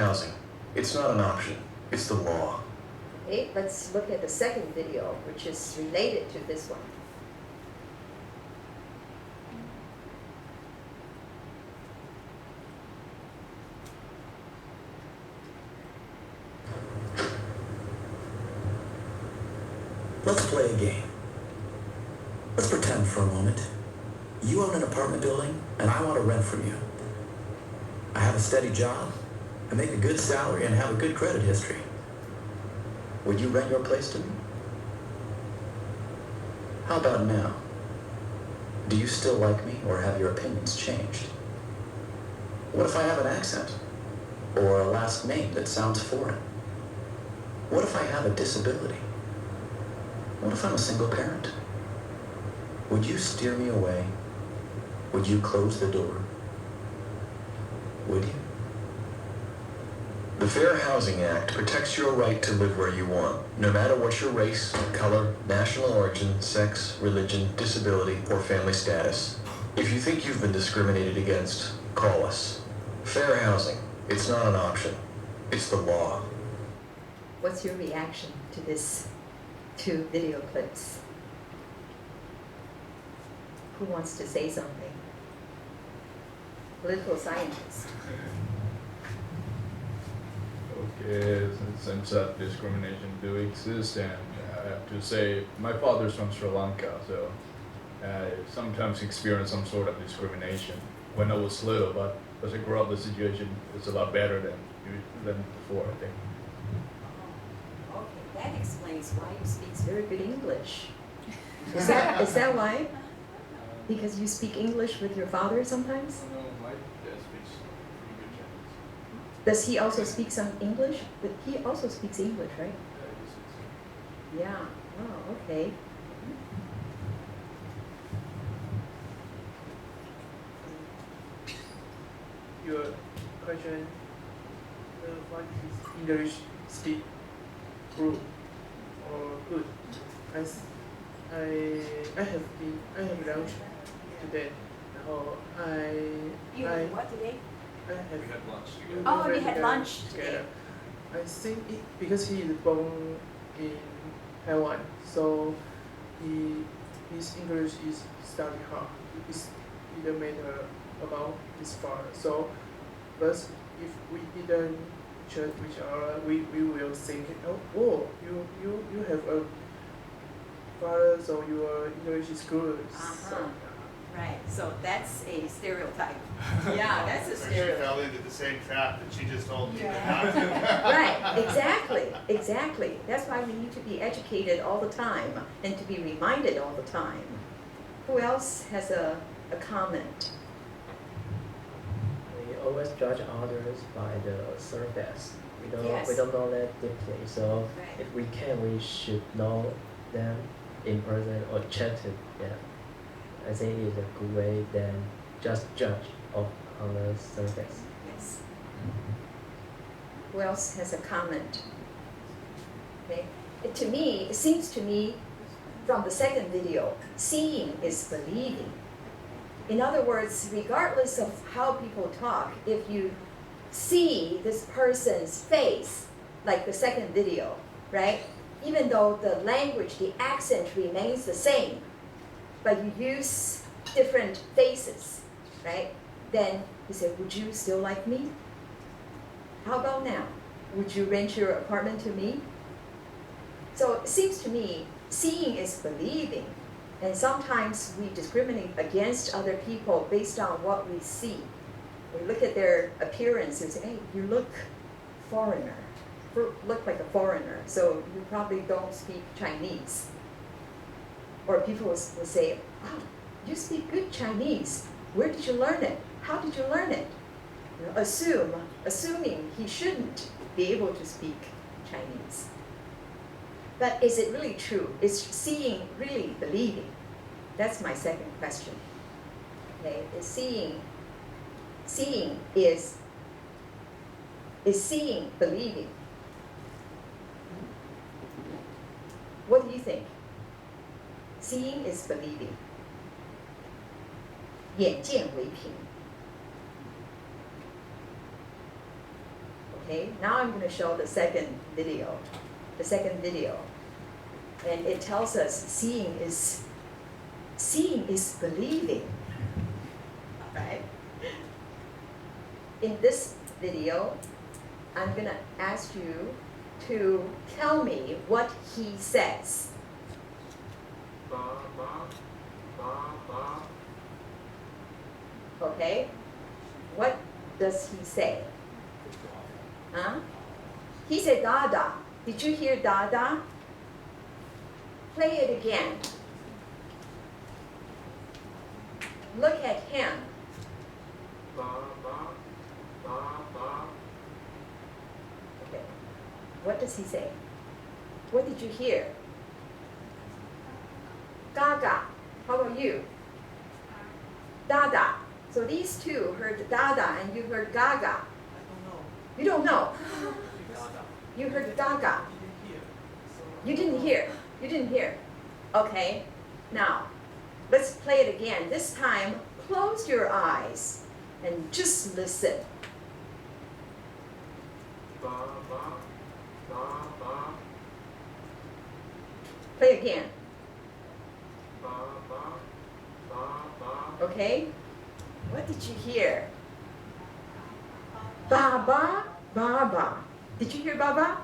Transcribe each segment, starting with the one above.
housing. It's not an option. It's the law. Okay, let's look at the second video, which is related to this one. Let's play a game. Let's pretend for a moment. You own an apartment building, and I want to rent from you. I have a steady job, I make a good salary, and have a good credit history. Would you rent your place to me? How about now? Do you still like me, or have your opinions changed? What if I have an accent? Or a last name that sounds foreign? What if I have a disability? What if I'm a single parent? Would you steer me away? Would you close the door? Would you? The Fair Housing Act protects your right to live where you want, no matter what your race, color, national origin, sex, religion, disability, or family status. If you think you've been discriminated against, call us. Fair housing. It's not an option. It's the law. What's your reaction to this two video clips? Who wants to say something? Political scientist. Okay, since that discrimination do exist, and I have to say, my father's from Sri Lanka, so I sometimes experience some sort of discrimination when I was little, but as I grow up, the situation is a lot better than before, I think. Okay, that explains why you speak very good English. Is that why? Because you speak English with your father sometimes? No, my dad speaks pretty good Chinese. Does he also speak some English? But he also speaks English, right? Yeah. Oh, okay. Your question, what is English speak good or good? I have lunch today. You had what today? I have We had lunch together. Oh, we had lunch today. I think because he is born in Taiwan, so his English is study hard. It didn't matter about his father. So, but if we didn't chat with each other, we will think, oh, you have a father, so your English is good. So, Right, so that's a stereotype. Yeah, that's a Or she stereotype. fell into the same trap that she just told me Yeah. not to. Right, exactly. That's why we need to be educated all the time and to be reminded all the time. Who else has a comment? We always judge others by the surface. Yes. We don't know that deeply. So Right. if we can, we should know them in person or chat to them. I think it's a good way than just judge on the surface. Yes. Who else has a comment? Okay. It seems to me, from the second video, seeing is believing. In other words, regardless of how people talk, if you see this person's face, like the second video, right? Even though the language, the accent remains the same, but you use different faces, right? Then you say, would you still like me? How about now? Would you rent your apartment to me? So it seems to me, seeing is believing. And sometimes we discriminate against other people based on what we see. We look at their appearance and say, hey, you look foreigner, look like a foreigner, so you probably don't speak Chinese. Or people will say, wow, you speak good Chinese. Where did you learn it? How did you learn it? You know, assuming he shouldn't be able to speak Chinese. But is it really true? Is seeing really believing? That's my second question. Okay, is seeing is seeing believing? What do you think? Seeing is believing. 眼见为凭. Okay, now I'm going to show the second video. The second video. And it tells us seeing is believing. Right? In this video, I'm going to ask you to tell me what he says. Okay? What does he say? Huh? He said Dada. Did you hear Dada? Play it again. Look at him. Okay. What does he say? What did you hear? Gaga. How about you? Dada. So these two heard Dada and you heard Gaga. You don't know. You heard Gaga. You didn't hear. You didn't hear. Okay. Now, let's play it again. This time, close your eyes and just listen. Play again. Okay? What did you hear? Baba, Baba. Did you hear Baba?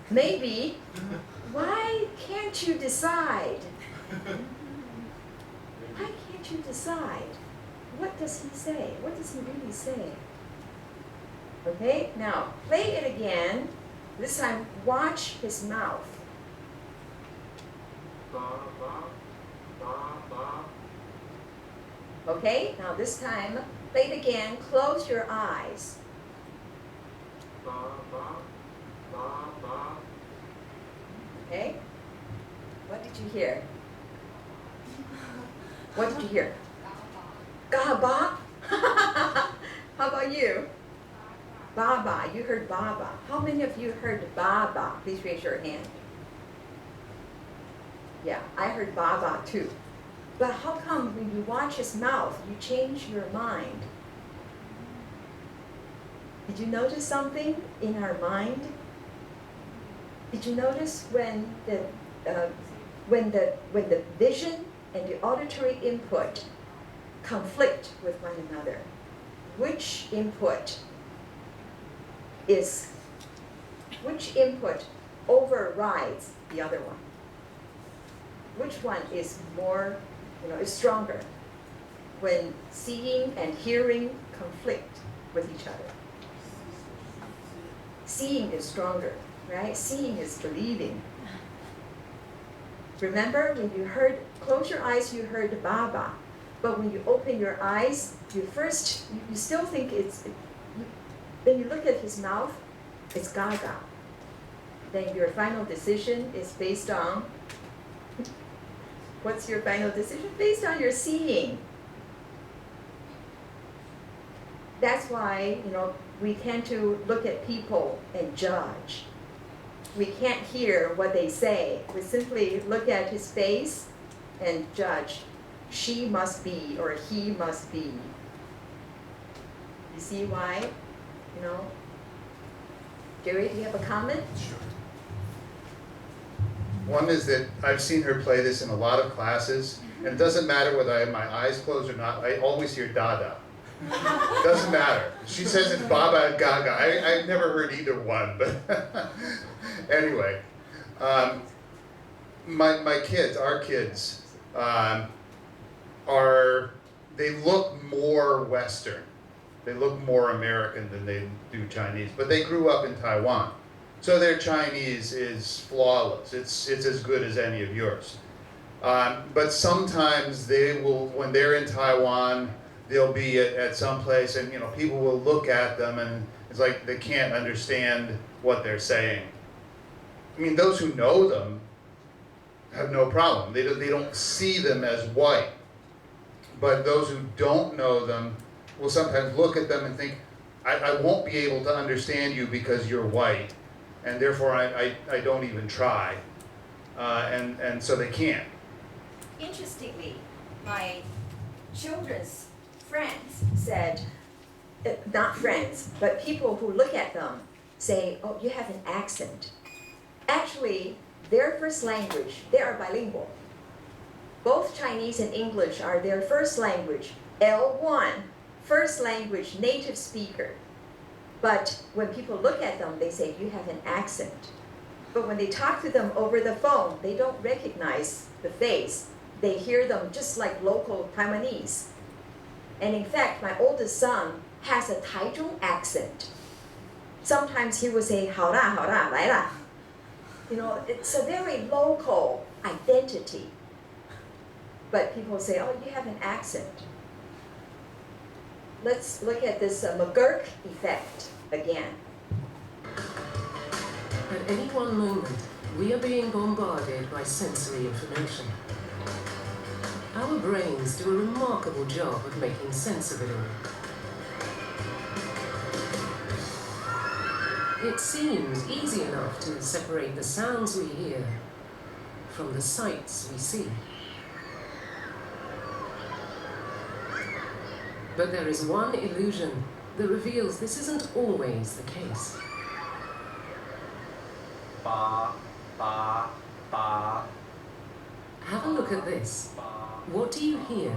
Maybe. Why can't you decide? Why can't you decide? What does he say? What does he really say? Okay, now play it again. This time, watch his mouth. Okay, now this time, play it again. Close your eyes. Okay? What did you hear? What did you hear? Gaba? How about you? Baba. You heard Baba. How many of you heard Baba? Please raise your hand. Yeah, I heard Baba too. But how come when you watch his mouth, you change your mind? Did you notice something in our mind? Did you notice when the vision and the auditory input conflict with one another? Which input overrides the other one? Which one is more, is stronger when seeing and hearing conflict with each other? Seeing is stronger, right? Seeing is believing. Remember, when you heard, close your eyes, you heard Baba. But when you open your eyes, you still think when you look at his mouth, it's Gaga. Then your final decision is based on, what's your final decision? Based on your seeing. That's why, we tend to look at people and judge. We can't hear what they say. We simply look at his face and judge. She must be, or he must be. You see why? Jerry, do you have a comment? Sure. One is that I've seen her play this in a lot of classes, and it doesn't matter whether I have my eyes closed or not, I always hear Dada. Doesn't matter. She says it's Baba and Gaga. I've never heard either one, but anyway. My kids, our kids, they look more Western. They look more American than they do Chinese, but they grew up in Taiwan. So their Chinese is flawless. It's as good as any of yours. But sometimes they will, when they're in Taiwan, they'll be at some place and people will look at them and it's like they can't understand what they're saying. I mean, those who know them have no problem. They don't see them as white. But those who don't know them will sometimes look at them and think, I won't be able to understand you because you're white, and therefore I don't even try. And so they can't. Interestingly, my children's friends said, not friends, but people who look at them say, oh, you have an accent. Actually, their first language, they are bilingual. Both Chinese and English are their first language. L1, first language, native speaker. But when people look at them, they say, you have an accent. But when they talk to them over the phone, they don't recognize the face. They hear them just like local Taiwanese. And in fact, my oldest son has a Taichung accent. Sometimes he will say, 好啦,好啦,来啦. You know, it's a very local identity. But people say, oh, you have an accent. Let's look at this McGurk effect again. At any one moment, we are being bombarded by sensory information. Our brains do a remarkable job of making sense of it all. It seems easy enough to separate the sounds we hear from the sights we see. But there is one illusion that reveals this isn't always the case. Ba, ba, ba. Have a look at this. What do you hear?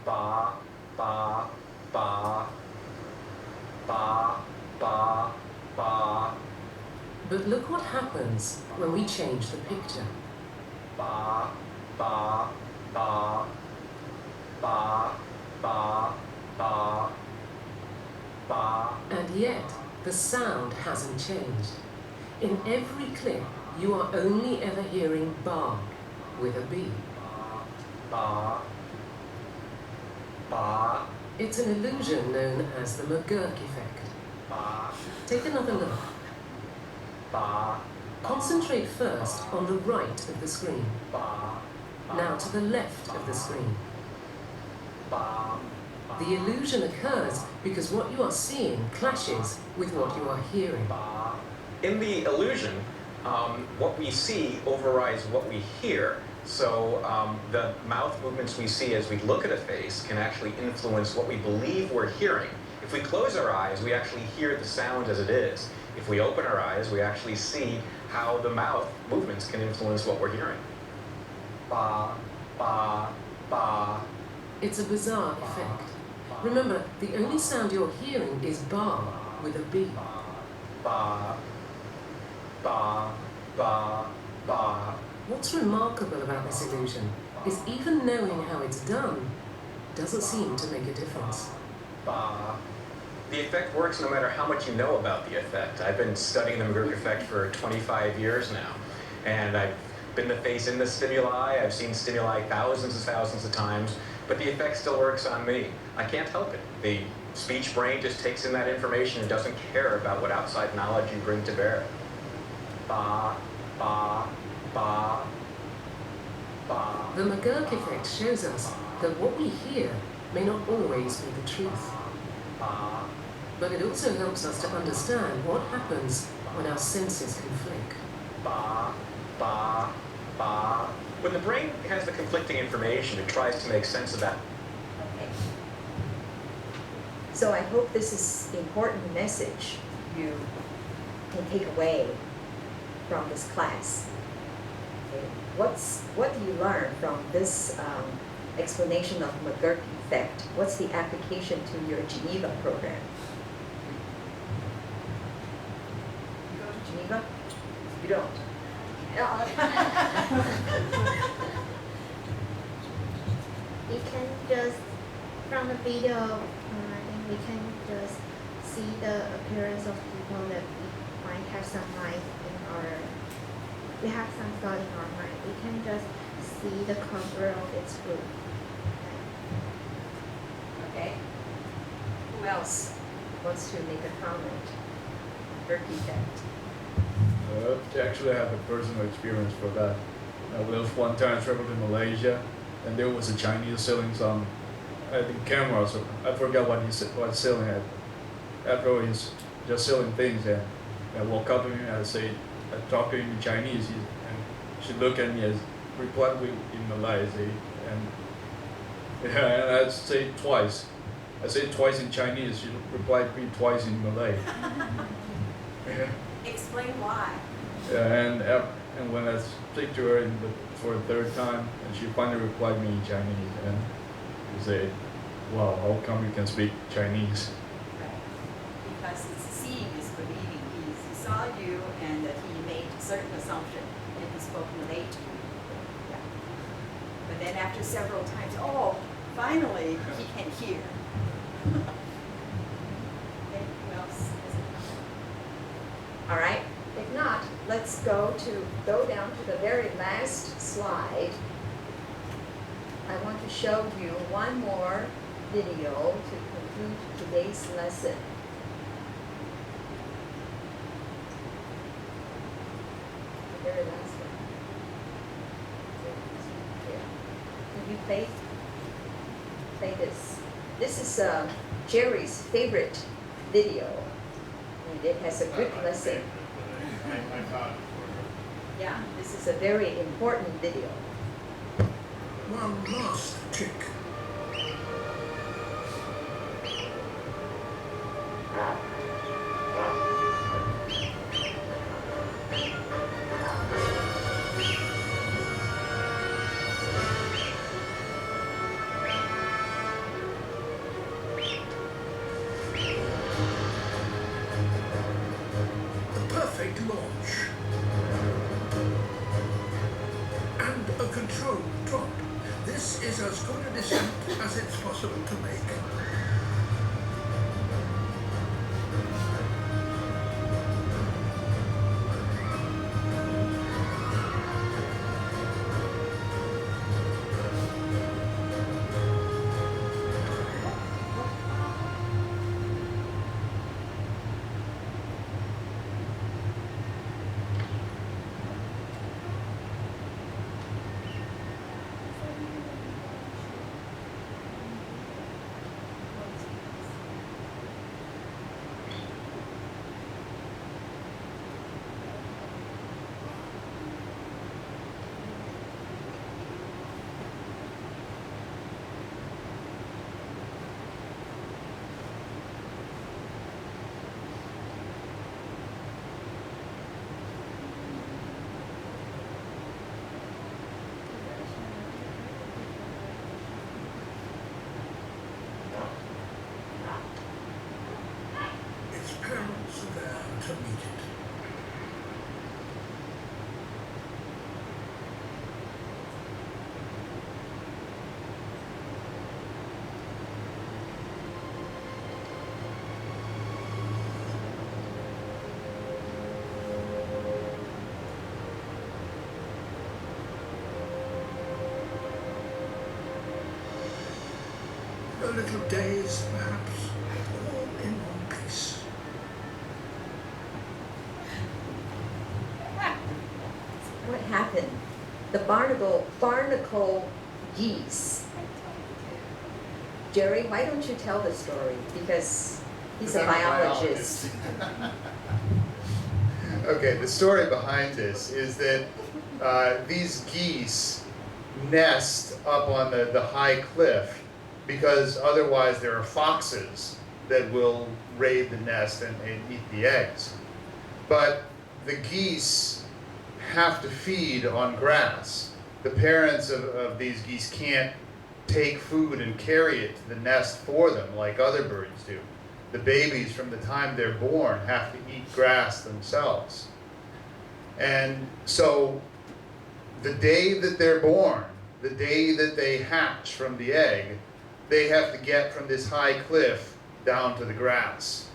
Ba, ba, ba. Ba, ba, ba. But look what happens when we change the picture. Ba, ba, ba. Ba, ba, ba. Ba. And yet, the sound hasn't changed. In every clip, you are only ever hearing ba with a B. Ba, ba. It's an illusion known as the McGurk effect. Ba, Take another look. ba. Concentrate first on the right of the screen. Ba, Now to the left of the screen. ba. The illusion occurs because what you are seeing clashes with what you are hearing. In the illusion, what we see overrides what we hear. So the mouth movements we see as we look at a face can actually influence what we believe we're hearing. If we close our eyes, we actually hear the sound as it is. If we open our eyes, we actually see how the mouth movements can influence what we're hearing. Ba, ba, ba. It's a bizarre effect. Remember, the only sound you're hearing is ba with a B. Ba, ba, ba, ba. What's remarkable about this illusion is even knowing how it's done doesn't seem to make a difference. Ba. The effect works no matter how much you know about the effect. I've been studying the McGurk effect for 25 years now, and I've been the face in the stimuli. I've seen stimuli thousands of times, but the effect still works on me. I can't help it. The speech brain just takes in that information and doesn't care about what outside knowledge you bring to bear. Ba, ba, ba, ba. The McGurk effect shows us that what we hear may not always be the truth. Ba, But it also helps us to understand what happens when our senses conflict. ba, ba, ba. When the brain has the conflicting information, it tries to make sense of that. Okay. So I hope this is important message you can take away from this class. Okay. What do you learn from this explanation of McGurk effect? What's the application to your Geneva program? You go to Geneva? You don't. We can just, from the video, I think we can just see the appearance of people that we might have some mind in our, we have some thought in our mind. We can just see the cover of its group. Okay. Who else wants to make a comment? McGurk effect. I actually have a personal experience for that. There was one time I traveled to Malaysia, and there was a Chinese selling some, I think, cameras. Or I forgot what he was selling at. After he's just selling things, and I walk up to him and I talk to him in Chinese, and she looked at me as replied in Malay, and I say twice, I say it twice in Chinese, she replied me twice in Malay. Explain why. Yeah, and when I speak to her for the third time, and she finally replied me in Chinese, and she said, "Wow, how come you can speak Chinese?" Right. Because seeing is believing. He saw you and he made a certain assumption and he spoke Malay to you. Yeah. But then after several times, oh, finally he can hear. Okay, who else has a question? All right. If not, let's go down to the very last slide. I want to show you one more video to conclude today's lesson. The very last one. Here. Can you play this? This is Jerry's favorite video, and it has a good lesson. Yeah, this is a very important video. One last trick. The perfect launch. And a controlled drop. This is as good a descent as it's possible to make. Its parents are there to meet it. A little daze, perhaps, all in one piece. What happened? The barnacle geese. Jerry, why don't you tell the story? Because he's a biologist. Okay, the story behind this is that these geese nest up on the high cliff because otherwise there are foxes that will raid the nest and eat the eggs. But the geese have to feed on grass. The parents of these geese can't take food and carry it to the nest for them like other birds do. The babies, from the time they're born, have to eat grass themselves. And so the day that they're born, the day that they hatch from the egg, they have to get from this high cliff down to the grass.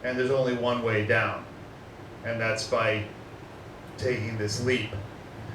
And there's only one way down, and that's by taking this leap.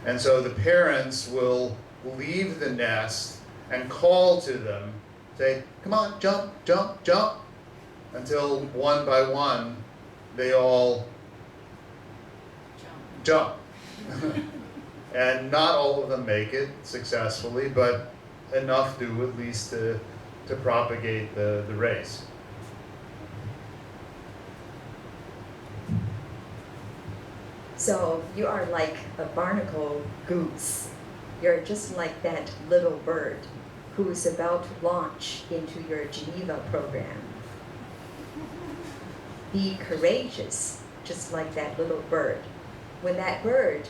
And so the parents will leave the nest and call to them, say, "Come on, jump, jump, jump," until one by one they all jump. And not all of them make it successfully, but enough do, at least to propagate the race. So you are like a barnacle goose. You're just like that little bird who is about to launch into your Geneva program. Be courageous, just like that little bird. When that bird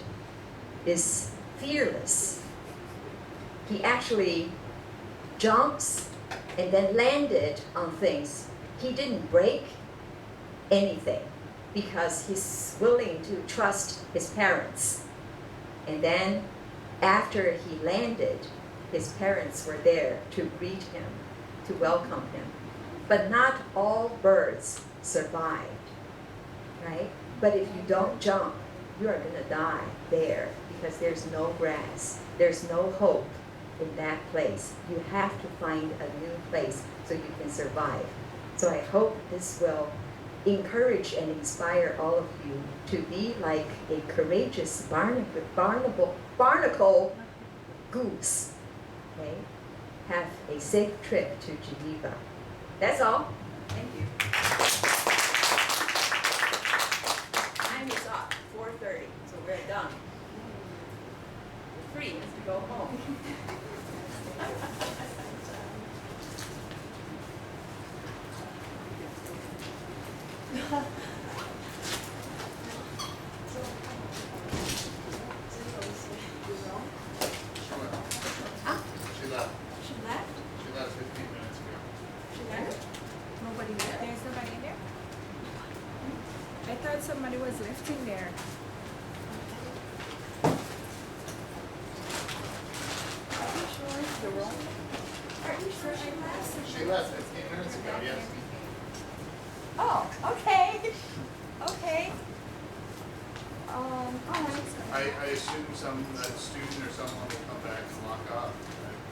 is fearless, he actually jumps and then landed on things. He didn't break anything because he's willing to trust his parents. And then after he landed, his parents were there to greet him, to welcome him. But not all birds survived, right? But if you don't jump, you are gonna die there because there's no grass, there's no hope in that place. You have to find a new place so you can survive. So I hope this will encourage and inspire all of you to be like a courageous barnacle goose. Okay? Have a safe trip to Geneva. That's all. Thank you. Time is up, 4:30, so we're done. You're free to go home. She left. She left? She left 15 minutes ago. She left? Nobody there? There's nobody there? I thought somebody was lifting there. Are you sure it's the wrong? Are you sure she left? She left 15 minutes ago, yes. Oh, okay. Okay. All right. I assume some student or someone will come back and lock up.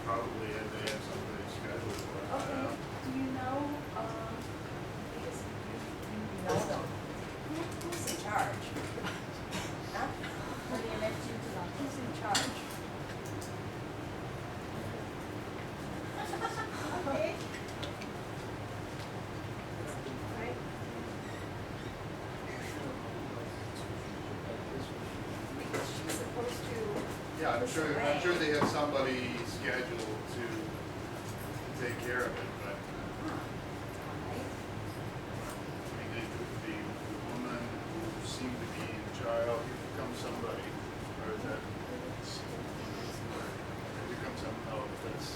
Probably they have somebody scheduled for it. I don't know. Do you know, because you know them, who's in charge? Huh? Who's in charge? Okay. Right. Because she's supposed to. Yeah, I'm sure they have somebody scheduled to take care of it, but I mean, the woman who seemed to be in charge, oh, here comes somebody, or is that, here comes some, oh, that's,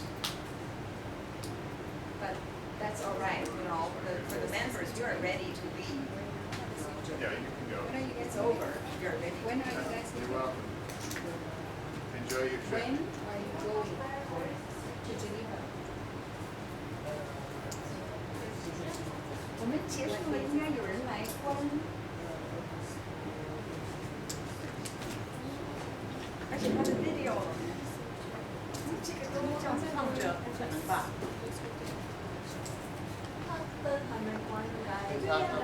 But that's all right, you know, for the members, you are ready to leave. yeah, you can go. It's over, you're ready. When are you guys You're welcome. Enjoy your trip. When are you going to Geneva? 我们结束了，应该有人来关。而且他的 video，这个都这样放着，不可能吧？他灯还没关，应该。